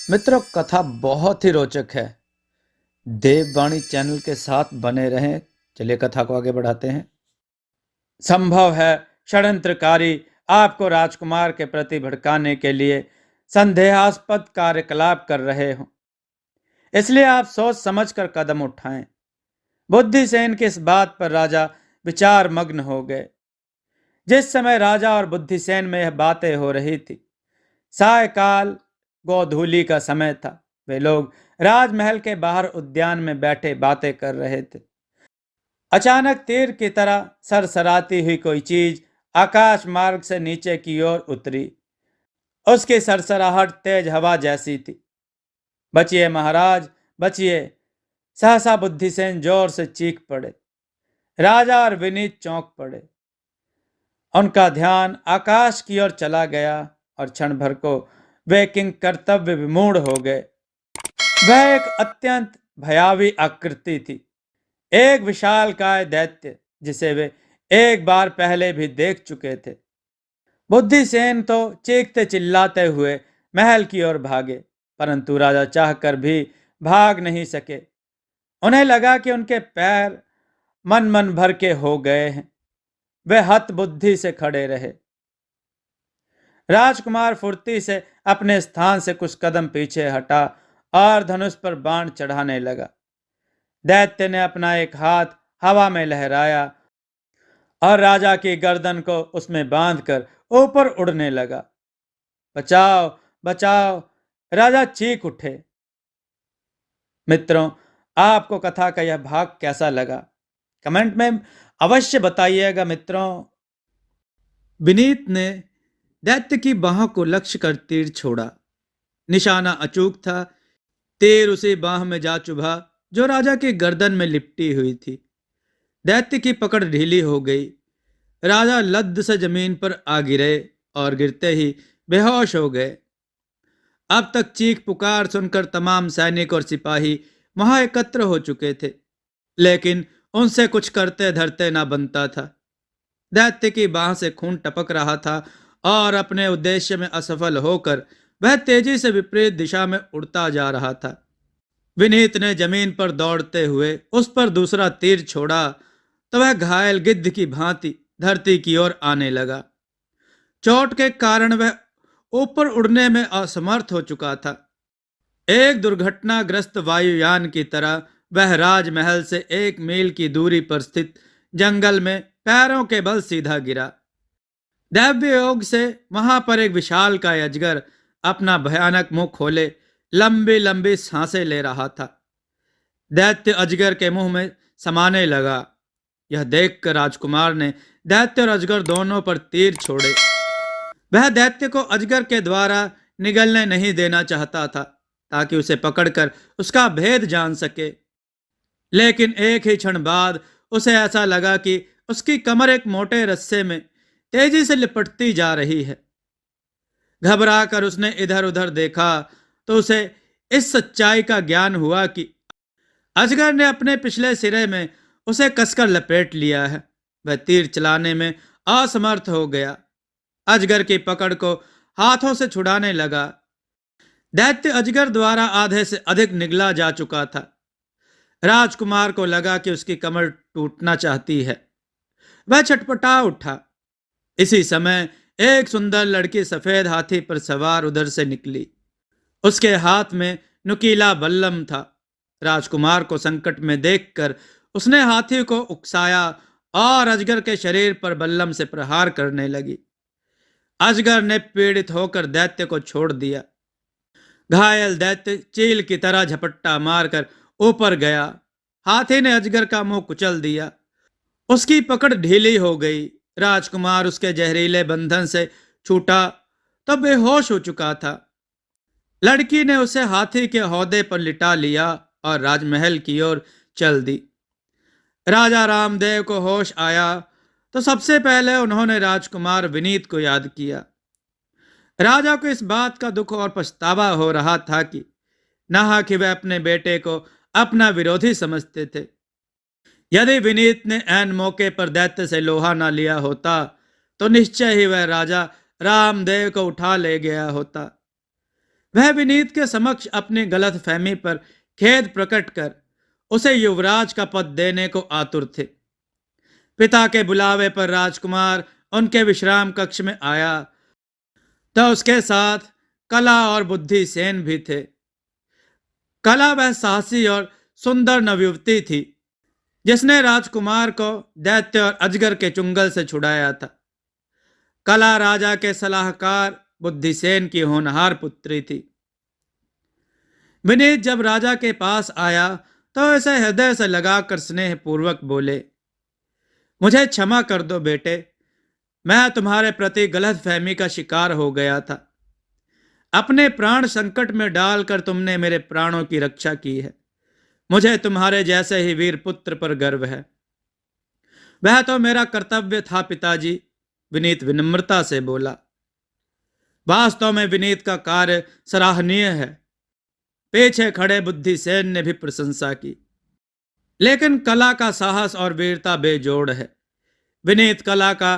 मित्रों, कथा बहुत ही रोचक है। देववाणी चैनल के साथ बने रहें। चलिए कथा को आगे बढ़ाते हैं। संभव है षड्यंत्रकारी आपको राजकुमार के प्रति भड़काने के लिए संदेहास्पद कार्यकलाप कर रहे हों, इसलिए आप सोच समझकर कदम उठाएं। बुद्धिसेन की इस बात पर राजा विचार मग्न हो गए। जिस समय राजा और बुद्धिसेन में यह बातें हो रही थी, सायकाल गोधूली का समय था। वे लोग राजमहल के बाहर उद्यान में बैठे बातें कर रहे थे। अचानक तीर की तरह सरसराती हुई कोई चीज आकाश मार्ग से नीचे की ओर उतरी। उसकी सरसराहट तेज हवा जैसी थी। बचिए महाराज, बचिए! सहसा बुद्धिसेन जोर से चीख पड़े। राजा और विनीत चौंक पड़े। उनका ध्यान आकाश की ओर चला गया और क्षण भर को वे किंग कर्तव्य विमूढ़ हो गए। वह एक अत्यंत भयावी आकृति थी, एक विशालकाय दैत्य जिसे वे एक बार पहले भी देख चुके थे। बुद्धिसेन तो चीखते चिल्लाते हुए महल की ओर भागे, परंतु राजा चाहकर भी भाग नहीं सके। उन्हें लगा कि उनके पैर मन मन भर के हो गए हैं। वे हत बुद्धि से खड़े रहे। राजकुमार फुर्ती से अपने स्थान से कुछ कदम पीछे हटा और धनुष पर बाण चढ़ाने लगा। दैत्य ने अपना एक हाथ हवा में लहराया और राजा की गर्दन को उसमें बांधकर ऊपर उड़ने लगा। बचाओ, बचाओ! राजा चीख उठे। मित्रों, आपको कथा का यह भाग कैसा लगा, कमेंट में अवश्य बताइएगा। मित्रों, विनीत ने दैत्य की बाह को लक्ष्य कर तीर छोड़ा। निशाना अचूक था। तीर उसी बाह में जा चुभा जो राजा की गर्दन में लिपटी हुई थी। दैत्य की पकड़ ढीली हो गई। राजा लद्द से जमीन पर आ गिरे और गिरते ही बेहोश हो गए। अब तक चीख पुकार सुनकर तमाम सैनिक और सिपाही वहां एकत्र हो चुके थे, लेकिन उनसे कुछ करते धरते ना बनता था। दैत्य की बाह से खून टपक रहा था और अपने उद्देश्य में असफल होकर वह तेजी से विपरीत दिशा में उड़ता जा रहा था। विनीत ने जमीन पर दौड़ते हुए उस पर दूसरा तीर छोड़ा तो वह घायल गिद्ध की भांति धरती की ओर आने लगा। चोट के कारण वह ऊपर उड़ने में असमर्थ हो चुका था। एक दुर्घटनाग्रस्त वायुयान की तरह वह राजमहल से 1 मील की दूरी पर स्थित जंगल में पैरों के बल सीधा गिरा। दैव्य योग से वहां पर एक विशाल का अजगर अपना भयानक मुंह खोले लंबी लंबी सांसें ले रहा था। दैत्य अजगर के मुंह में समाने लगा। यह देखकर राजकुमार ने दैत्य और अजगर दोनों पर तीर छोड़े। वह दैत्य को अजगर के द्वारा निगलने नहीं देना चाहता था, ताकि उसे पकड़कर उसका भेद जान सके। लेकिन एक ही क्षण बाद उसे ऐसा लगा कि उसकी कमर एक मोटे रस्से में तेजी से लिपटती जा रही है। घबराकर उसने इधर उधर देखा तो उसे इस सच्चाई का ज्ञान हुआ कि अजगर ने अपने पिछले सिरे में उसे कसकर लपेट लिया है। वह तीर चलाने में असमर्थ हो गया। अजगर की पकड़ को हाथों से छुड़ाने लगा। दैत्य अजगर द्वारा आधे से अधिक निगला जा चुका था। राजकुमार को लगा कि उसकी कमर टूटना चाहती है। वह छटपटा उठा। इसी समय एक सुंदर लड़की सफेद हाथी पर सवार उधर से निकली। उसके हाथ में नुकीला बल्लम था। राजकुमार को संकट में देखकर उसने हाथी को उकसाया और अजगर के शरीर पर बल्लम से प्रहार करने लगी। अजगर ने पीड़ित होकर दैत्य को छोड़ दिया। घायल दैत्य चील की तरह झपट्टा मारकर ऊपर गया। हाथी ने अजगर का मुंह कुचल दिया। उसकी पकड़ ढीली हो गई। राजकुमार उसके जहरीले बंधन से छूटा तो बेहोश हो चुका था। लड़की ने उसे हाथी के हौदे पर लिटा लिया और राजमहल की ओर चल दी। राजा रामदेव को होश आया तो सबसे पहले उन्होंने राजकुमार विनीत को याद किया। राजा को इस बात का दुख और पछतावा हो रहा था कि नहा कि वह अपने बेटे को अपना विरोधी समझते थे। यदि विनीत ने ऐन मौके पर दैत्य से लोहा न लिया होता तो निश्चय ही वह राजा रामदेव को उठा ले गया होता। वह विनीत के समक्ष अपनी गलतफहमी पर खेद प्रकट कर उसे युवराज का पद देने को आतुर थे। पिता के बुलावे पर राजकुमार उनके विश्राम कक्ष में आया तो उसके साथ कला और बुद्धि सेन भी थे। कला वह साहसी और सुंदर नवयुवती थी जिसने राजकुमार को दैत्य और अजगर के चुंगल से छुड़ाया था। कला राजा के सलाहकार बुद्धिसेन की होनहार पुत्री थी। विनीत जब राजा के पास आया तो इसे हृदय से लगाकर स्नेह पूर्वक बोले, मुझे क्षमा कर दो बेटे, मैं तुम्हारे प्रति गलतफहमी का शिकार हो गया था। अपने प्राण संकट में डालकर तुमने मेरे प्राणों की रक्षा की है। मुझे तुम्हारे जैसे ही वीर पुत्र पर गर्व है। वह तो मेरा कर्तव्य था पिताजी, विनीत विनम्रता से बोला। वास्तव में विनीत का कार्य सराहनीय है। पीछे खड़े बुद्धिसेन ने भी प्रशंसा की। लेकिन कला का साहस और वीरता बेजोड़ है। विनीत कला का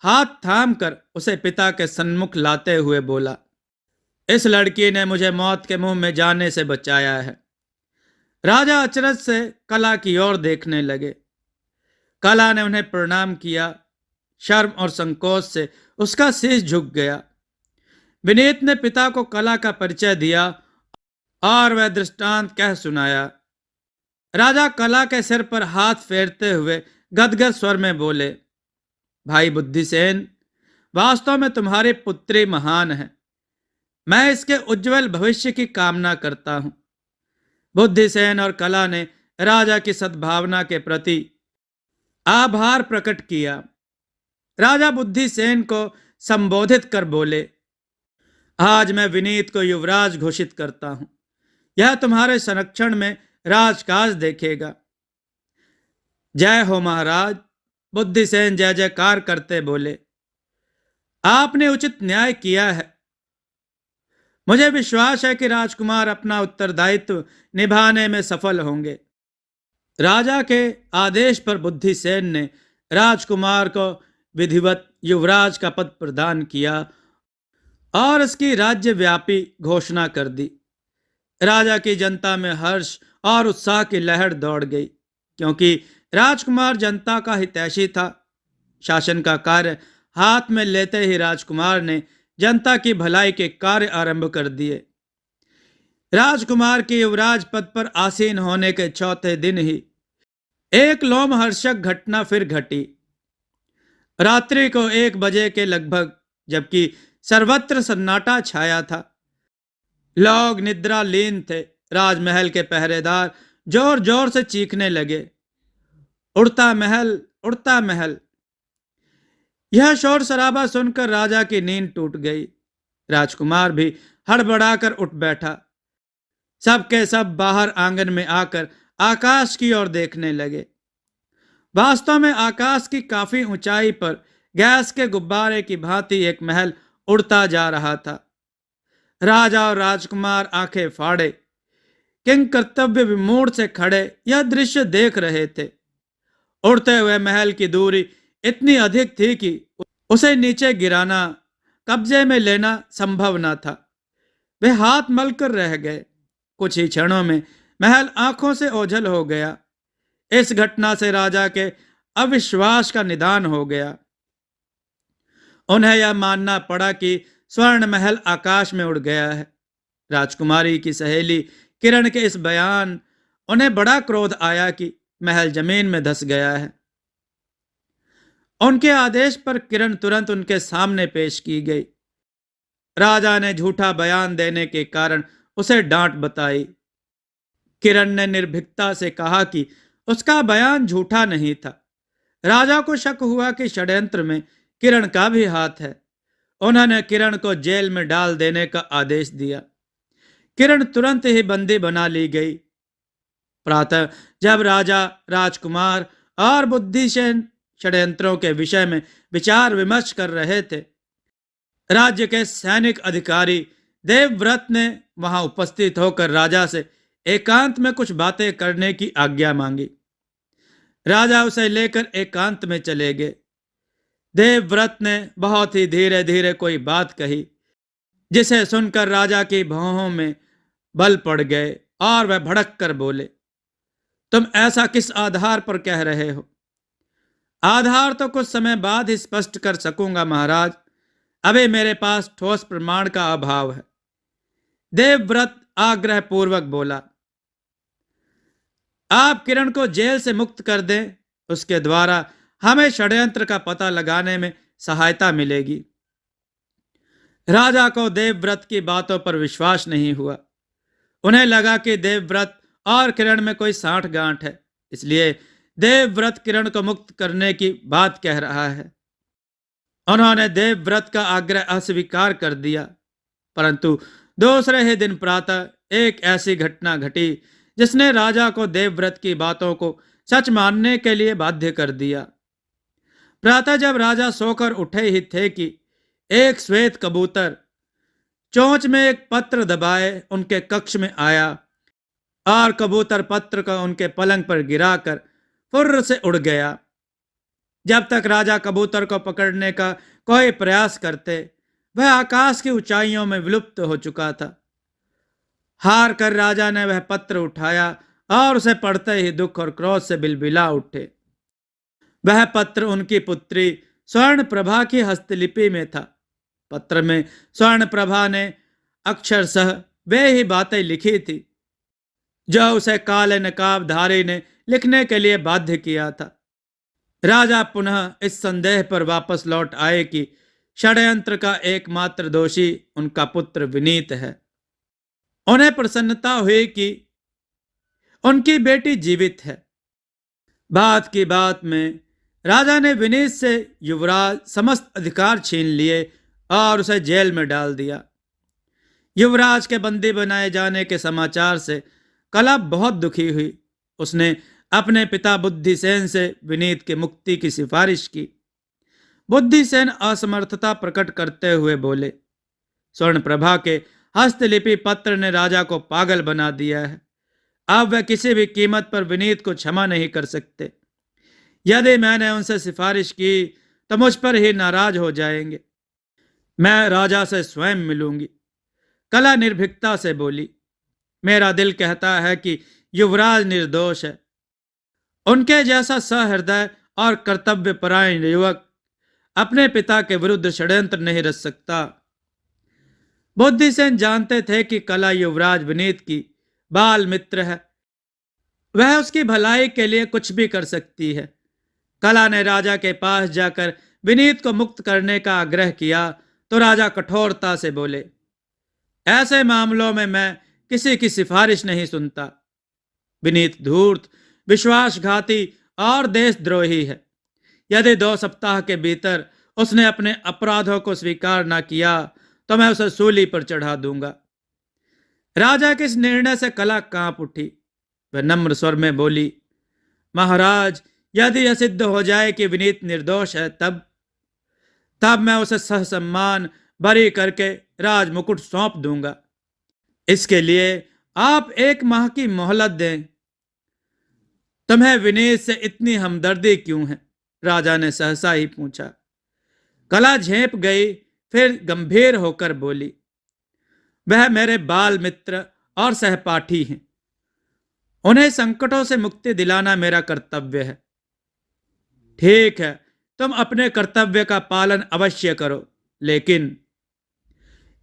हाथ थामकर उसे पिता के सन्मुख लाते हुए बोला, इस लड़की ने मुझे मौत के मुंह में जाने से बचाया है। राजा अचरज से कला की ओर देखने लगे। कला ने उन्हें प्रणाम किया। शर्म और संकोच से उसका शीश झुक गया। विनीत ने पिता को कला का परिचय दिया और वह दृष्टांत कह सुनाया। राजा कला के सिर पर हाथ फेरते हुए गदगद स्वर में बोले, भाई बुद्धिसेन, वास्तव में तुम्हारी पुत्री महान है। मैं इसके उज्जवल भविष्य की कामना करता हूं। बुद्धिसेन और कला ने राजा की सद्भावना के प्रति आभार प्रकट किया। राजा बुद्धिसेन को संबोधित कर बोले, आज मैं विनीत को युवराज घोषित करता हूं। यह तुम्हारे संरक्षण में राजकाज देखेगा। जय हो महाराज, बुद्धिसेन जय जयकार करते बोले। आपने उचित न्याय किया है। मुझे विश्वास है कि राजकुमार अपना उत्तरदायित्व निभाने में सफल होंगे। राजा के आदेश पर बुद्धिसेन ने राजकुमार को विधिवत युवराज का पद प्रदान किया और इसकी राज्यव्यापी घोषणा कर दी। राजा की जनता में हर्ष और उत्साह की लहर दौड़ गई, क्योंकि राजकुमार जनता का हितैषी था। शासन का कार्य हाथ में लेते ही राजकुमार ने जनता की भलाई के कार्य आरंभ कर दिए। राजकुमार के युवराज पद पर आसीन होने के चौथे दिन ही एक लोमहर्षक घटना फिर घटी। रात्रि को 1 बजे के लगभग, जबकि सर्वत्र सन्नाटा छाया था, लोग निद्रा लीन थे। राजमहल के पहरेदार जोर जोर से चीखने लगे, उड़ता महल, उड़ता महल। यह शोर शराबा सुनकर राजा की नींद टूट गई। राजकुमार भी हड़बड़ाकर उठ बैठा। सबके सब बाहर आंगन में आकर आकाश की ओर देखने लगे। वास्तव में आकाश की काफी ऊंचाई पर गैस के गुब्बारे की भांति एक महल उड़ता जा रहा था। राजा और राजकुमार आंखें फाड़े किंग कर्तव्य विमूढ़ से खड़े यह दृश्य देख रहे थे। उड़ते हुए महल की दूरी इतनी अधिक थी कि उसे नीचे गिराना, कब्जे में लेना संभव न था। वे हाथ मलकर रह गए। कुछ ही क्षणों में महल आंखों से ओझल हो गया। इस घटना से राजा के अविश्वास का निदान हो गया। उन्हें यह मानना पड़ा कि स्वर्ण महल आकाश में उड़ गया है। राजकुमारी की सहेली किरण के इस बयान उन्हें बड़ा क्रोध आया कि महल जमीन में धंस गया है। उनके आदेश पर किरण तुरंत उनके सामने पेश की गई। राजा ने झूठा बयान देने के कारण उसे डांट बताई। किरण ने निर्भीकता से कहा कि उसका बयान झूठा नहीं था। राजा को शक हुआ कि षड्यंत्र में किरण का भी हाथ है। उन्होंने किरण को जेल में डाल देने का आदेश दिया। किरण तुरंत ही बंदी बना ली गई। प्रातः जब राजा, राजकुमार और बुद्धिसेन षड्यंत्रों के विषय में विचार विमर्श कर रहे थे, राज्य के सैनिक अधिकारी देवव्रत ने वहां उपस्थित होकर राजा से एकांत में कुछ बातें करने की आज्ञा मांगी। राजा उसे लेकर एकांत में चले गए। देवव्रत ने बहुत ही धीरे धीरे कोई बात कही। जिसे सुनकर राजा की भौहों में बल पड़ गए और वह भड़क कर बोले, तुम ऐसा किस आधार पर कह रहे हो? आधार तो कुछ समय बाद ही स्पष्ट कर सकूंगा महाराज, अभी मेरे पास ठोस प्रमाण का अभाव है। देवव्रत आग्रह पूर्वक बोला, आप किरण को जेल से मुक्त कर दें, उसके द्वारा हमें षड्यंत्र का पता लगाने में सहायता मिलेगी। राजा को देवव्रत की बातों पर विश्वास नहीं हुआ। उन्हें लगा कि देवव्रत और किरण में कोई साठ गांठ है, इसलिए देवव्रत किरण को मुक्त करने की बात कह रहा है। उन्होंने देवव्रत का आग्रह अस्वीकार कर दिया, परंतु दूसरे ही दिन प्रातः एक ऐसी घटना घटी जिसने राजा को देवव्रत की बातों को सच मानने के लिए बाध्य कर दिया। प्रातः जब राजा सोकर उठे ही थे कि एक श्वेत कबूतर चोंच में एक पत्र दबाए उनके कक्ष में आया और कबूतर पत्र को उनके पलंग पर गिराकर फुर्र से उड़ गया। जब तक राजा कबूतर को पकड़ने का कोई प्रयास करते, वह आकाश की ऊंचाइयों में विलुप्त हो चुका था। हार कर राजा ने वह पत्र उठाया और उसे पढ़ते ही दुख और क्रोध से बिलबिला उठे। वह पत्र उनकी पुत्री स्वर्ण प्रभा की हस्तलिपि में था। पत्र में स्वर्ण प्रभा ने अक्षरशः वे ही बातें लिखी थी जो उसे काले नकाबधारी ने लिखने के लिए बाध्य किया था। राजा पुनः इस संदेह पर वापस लौट आए कि षड्यंत्र का एकमात्र दोषी उनका पुत्र विनीत है। उन्हें प्रसन्नता हुई कि उनकी बेटी जीवित है। बात की बात में राजा ने विनीत से युवराज समस्त अधिकार छीन लिए और उसे जेल में डाल दिया। युवराज के बंदी बनाए जाने के समाचार से कला बहुत दुखी हुई। उसने अपने पिता बुद्धिसेन से विनीत की मुक्ति की सिफारिश की। बुद्धिसेन असमर्थता प्रकट करते हुए बोले, स्वर्ण प्रभा के हस्तलिपि पत्र ने राजा को पागल बना दिया है। अब वह किसी भी कीमत पर विनीत को क्षमा नहीं कर सकते। यदि मैंने उनसे सिफारिश की तो मुझ पर ही नाराज हो जाएंगे। मैं राजा से स्वयं मिलूंगी। कला निर्भीकता से बोली, मेरा दिल कहता है कि युवराज निर्दोष है। उनके जैसा सहृदय और कर्तव्यपरायण युवक अपने पिता के विरुद्ध षड्यंत्र नहीं रच सकता। बुद्धिसेन जानते थे कि कला युवराज विनीत की बाल मित्र है, वह उसकी भलाई के लिए कुछ भी कर सकती है। कला ने राजा के पास जाकर विनीत को मुक्त करने का आग्रह किया तो राजा कठोरता से बोले, ऐसे मामलों में मैं किसी की सिफारिश नहीं सुनता। विनीत धूर्त, विश्वासघाती और देशद्रोही है। यदि 2 सप्ताह के भीतर उसने अपने अपराधों को स्वीकार न किया तो मैं उसे सूली पर चढ़ा दूंगा। राजा के इस निर्णय से कला कांप उठी। वह नम्र स्वर में बोली, महाराज, यदि यह सिद्ध हो जाए कि विनीत निर्दोष है तब मैं उसे सहसम्मान बरी करके राज मुकुट सौंप दूंगा। इसके लिए आप 1 माह की मोहलत दें। तुम्हें विनीत से इतनी हमदर्दी क्यों है? राजा ने सहसा ही पूछा। कला झेप गई, फिर गंभीर होकर बोली, वह मेरे बाल मित्र और सहपाठी हैं। उन्हें संकटों से मुक्ति दिलाना मेरा कर्तव्य है। ठीक है, तुम अपने कर्तव्य का पालन अवश्य करो, लेकिन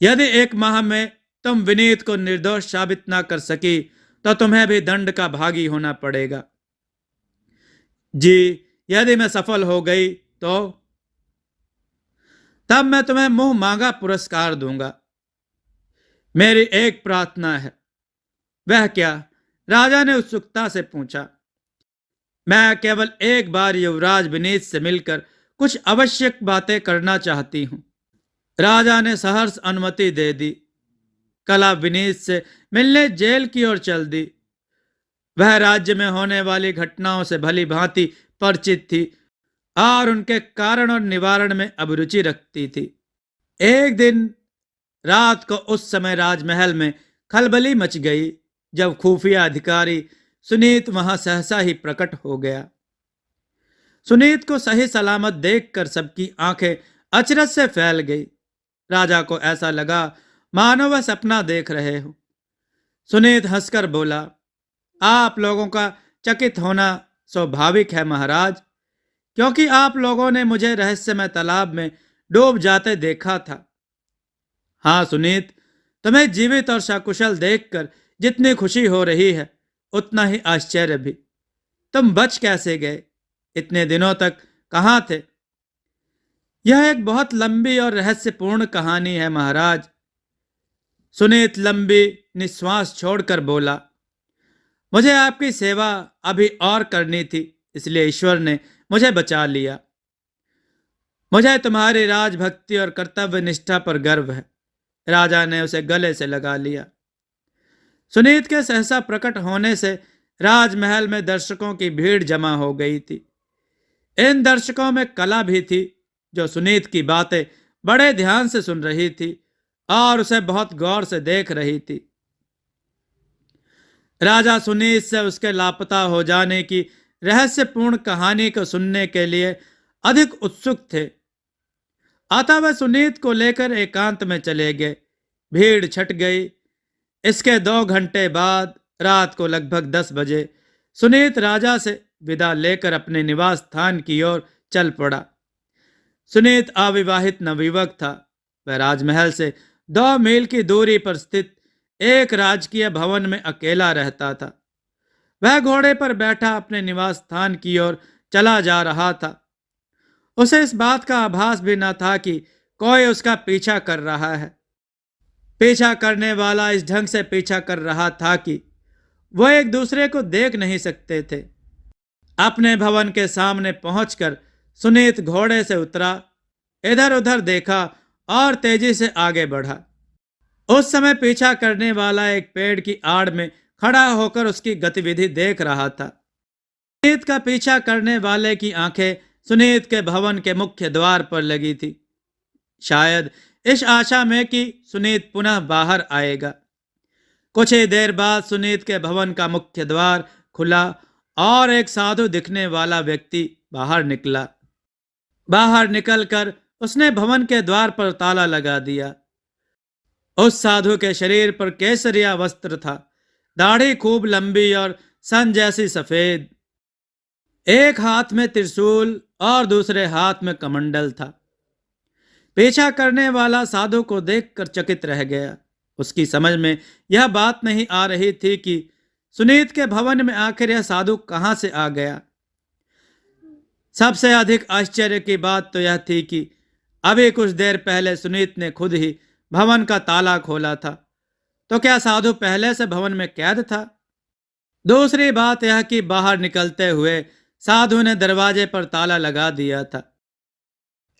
यदि 1 माह में तुम विनीत को निर्दोष साबित ना कर सकी तो तुम्हें भी दंड का भागी होना पड़ेगा। जी, यदि मैं सफल हो गई तो तब मैं तुम्हें मुंह मांगा पुरस्कार दूंगा। मेरी एक प्रार्थना है। वह क्या? राजा ने उत्सुकता से पूछा। मैं केवल एक बार युवराज विनीत से मिलकर कुछ आवश्यक बातें करना चाहती हूं। राजा ने सहर्ष अनुमति दे दी। कला विनीत से मिलने जेल की ओर चल दी। वह राज्य में होने वाली घटनाओं से भली भांति परिचित थी और उनके कारण और निवारण में अभिरुचि रखती थी। एक दिन रात को उस समय राजमहल में खलबली मच गई जब खुफिया अधिकारी सुनीत वहां सहसा ही प्रकट हो गया। सुनीत को सही सलामत देखकर सबकी आंखें अचरज से फैल गई। राजा को ऐसा लगा मानो वह सपना देख रहे हो। सुनीत हंसकर बोला, आप लोगों का चकित होना स्वाभाविक है महाराज, क्योंकि आप लोगों ने मुझे रहस्यमय तालाब में डूब जाते देखा था। हाँ सुनीत, तुम्हें जीवित और सकुशल देखकर जितनी खुशी हो रही है, उतना ही आश्चर्य भी। तुम बच कैसे गए? इतने दिनों तक कहाँ थे? यह एक बहुत लंबी और रहस्यपूर्ण कहानी है महाराज। सुनीत लंबी निश्वास छोड़कर बोला, मुझे आपकी सेवा अभी और करनी थी, इसलिए ईश्वर ने मुझे बचा लिया। मुझे तुम्हारी राजभक्ति और कर्तव्य निष्ठा पर गर्व है। राजा ने उसे गले से लगा लिया। सुनीत के सहसा प्रकट होने से राजमहल में दर्शकों की भीड़ जमा हो गई थी। इन दर्शकों में कला भी थी, जो सुनीत की बातें बड़े ध्यान से सुन रही थी और उसे बहुत गौर से देख रही थी। राजा सुनीत से उसके लापता हो जाने की रहस्यपूर्ण कहानी को सुनने के लिए अधिक उत्सुक थे। अतः वह सुनीत को लेकर एकांत में चले गए। भीड़ छट गई। इसके 2 घंटे बाद रात को लगभग 10 बजे सुनीत राजा से विदा लेकर अपने निवास स्थान की ओर चल पड़ा। सुनीत अविवाहित नवयुवक था। वह राजमहल से 2 मील की दूरी पर स्थित एक राजकीय भवन में अकेला रहता था। वह घोड़े पर बैठा अपने निवास स्थान की ओर चला जा रहा था। उसे इस बात का आभास भी न था कि कोई उसका पीछा कर रहा है। पीछा करने वाला इस ढंग से पीछा कर रहा था कि वह एक दूसरे को देख नहीं सकते थे। अपने भवन के सामने पहुंचकर सुनीत घोड़े से उतरा, इधर उधर देखा और तेजी से आगे बढ़ा। उस समय पीछा करने वाला एक पेड़ की आड़ में खड़ा होकर उसकी गतिविधि देख रहा था। सुनीत का पीछा करने वाले की आंखें सुनीत के भवन के मुख्य द्वार पर लगी थी, शायद इस आशा में कि सुनीत पुनः बाहर आएगा। कुछ ही देर बाद सुनीत के भवन का मुख्य द्वार खुला और एक साधु दिखने वाला व्यक्ति बाहर निकला। बाहर निकलकर उसने भवन के द्वार पर ताला लगा दिया। उस साधु के शरीर पर केसरिया वस्त्र था, दाढ़ी खूब लंबी और सन जैसी सफेद। एक हाथ में त्रिशूल और दूसरे हाथ में कमंडल था। पीछा करने वाला साधु को देखकर चकित रह गया। उसकी समझ में यह बात नहीं आ रही थी कि सुनीत के भवन में आखिर यह साधु कहां से आ गया। सबसे अधिक आश्चर्य की बात तो यह थी कि अभी कुछ देर पहले सुनीत ने खुद ही भवन का ताला खोला था, तो क्या साधु पहले से भवन में कैद था? दूसरी बात यह कि बाहर निकलते हुए साधु ने दरवाजे पर ताला लगा दिया था।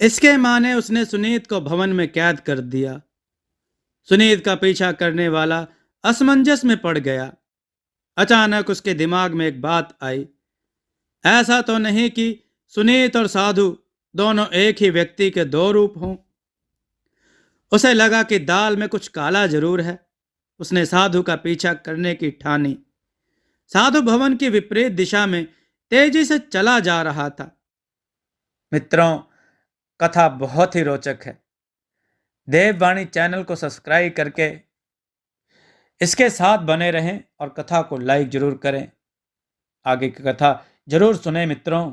इसके माने उसने सुनीत को भवन में कैद कर दिया। सुनीत का पीछा करने वाला असमंजस में पड़ गया। अचानक उसके दिमाग में एक बात आई। ऐसा तो नहीं कि सुनीत और साधु दोनों एक ही व्यक्ति के 2 रूप हों। उसे लगा कि दाल में कुछ काला जरूर है। उसने साधु का पीछा करने की ठानी। साधु भवन की विपरीत दिशा में तेजी से चला जा रहा था। मित्रों, कथा बहुत ही रोचक है। देववाणी चैनल को सब्सक्राइब करके इसके साथ बने रहें और कथा को लाइक जरूर करें। आगे की कथा जरूर सुने मित्रों।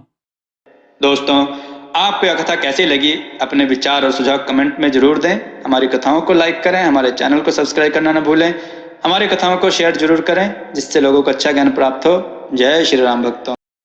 दोस्तों, आपको यह कथा कैसी लगी? अपने विचार और सुझाव कमेंट में जरूर दें। हमारी कथाओं को लाइक करें, हमारे चैनल को सब्सक्राइब करना न भूलें। हमारी कथाओं को शेयर जरूर करें, जिससे लोगों को अच्छा ज्ञान प्राप्त हो। जय श्री राम भक्तों।